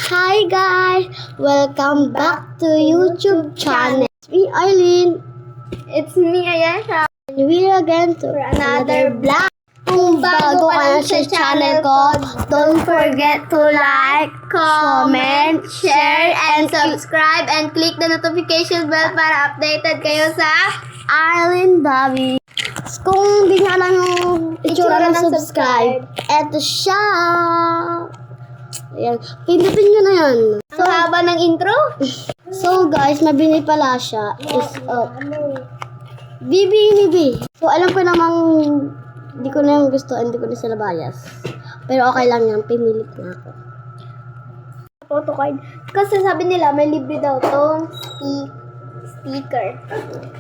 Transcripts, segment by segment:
Hi guys! Welcome back to YouTube channel. It's me, Arlene. It's me, Ayesha. And we're again to another vlog. Kung bago ka na sa channel ko, don't forget to like, comment, share, and subscribe, and click the notification bell para updated kayo sa Arlene Bobby. Kung hindi nyo alam yung itsura ng subscribe, eto siya. Ayan. Pindutin nyo na yan. So, haba ng intro? So guys, mabini pala siya. Is BB. So alam ko namang hindi ko na yung gusto, hindi ko na sila bias. Pero okay lang yan, pinilit na ako. Photo card. Kasi sabi nila, may libre daw tong sticker.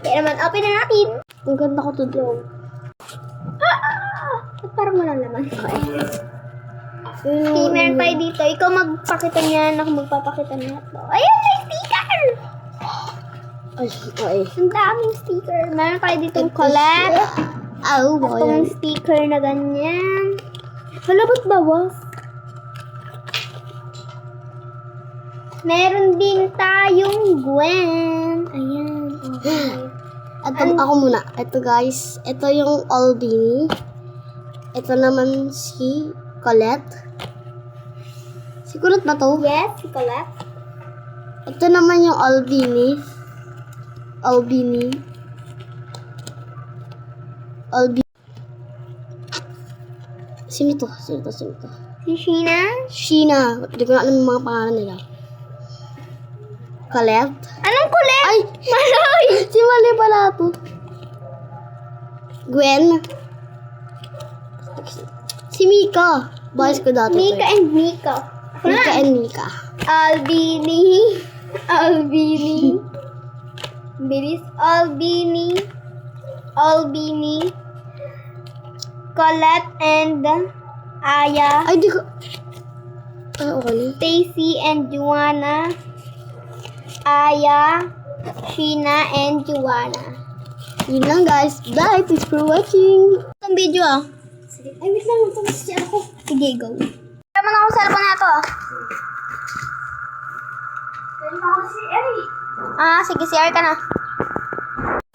Kaya naman, open na natin. Ang ganda ko to daw. At parang walang laman. Okay. Meron tayo dito. Ikaw magpakita niyan, ako magpapakita niya. Ayan, may sticker! Ay, okay. Ang daming sticker. Meron tayo ditong collect. Itong sticker na ganyan. Hala, ba't bawas? Meron din tayong Gwen. Ayan. Okay. Ako muna. Ito guys. Ito yung Albini. Ito naman si Colette. Si Colette ba to? Yes, si Colette. Ito naman yung Albini. Sino to? Si Sheena. Sheena. Hindi ko na alam yung mga pangalan nila. Colette. Anong Colette? Ay! Maloy! Si Mali pala to. Gwen. Si Mika. Boys ko dati. Mika and Mika. Mika and Mika. Albini. Bilis. Albini. Colette and Aya. Ay, di ko... Ay, okay na. Stacy and Joanna. Aya. Sheena and Joanna. Yun lang guys. Bye. Thanks for watching. Itong video Ay, wait lang. Tapos siya ako. Sige, go. Tama na ako sa cellphone na ito sige, share ka na.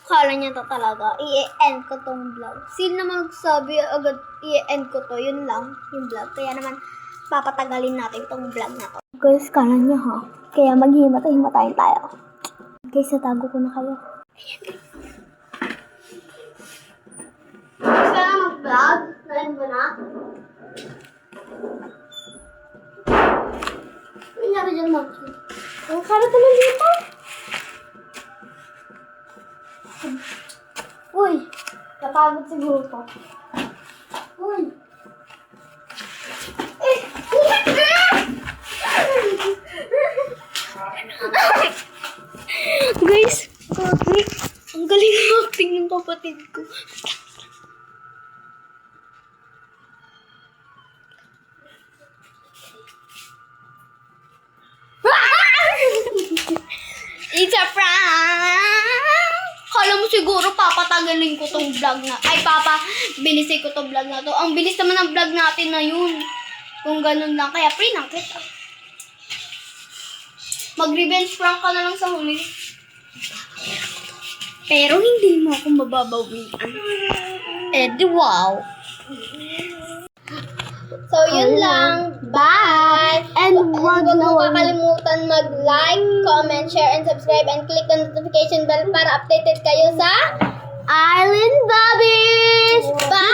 Kala niya to talaga. I-end ko tong vlog. Sino naman sabi agad i-end ko to? Yun lang, yung vlog. Kaya naman, papatagalin natin tong vlog na to. Guys, kala niya ha. Kaya maghihimatay-himatayin tayo. Guys, natago ko na kayo. Gusto ka na mag-vlog? Nain mo na? Ano nangyari dyan, Maki? Ang karat naman dito. Uy! Napagod siguro to. Uy! Guys, ang galing ng acting ng kapatid ko. It's a prank! Kala mo siguro papatagalin ko tong vlog na. Bilisin ko tong vlog na to. Ang bilis naman ng vlog natin na yun. Kung ganun lang. Kaya prank kita. Mag-revenge prank ka na lang sa huli. Pero hindi mo ako mababawian. Wow. So, yun lang. Bye! And Huwag mo kakalimutan mag-like, comment, share, and subscribe, and click the notification bell para updated kayo sa Island Bobbies! Bye!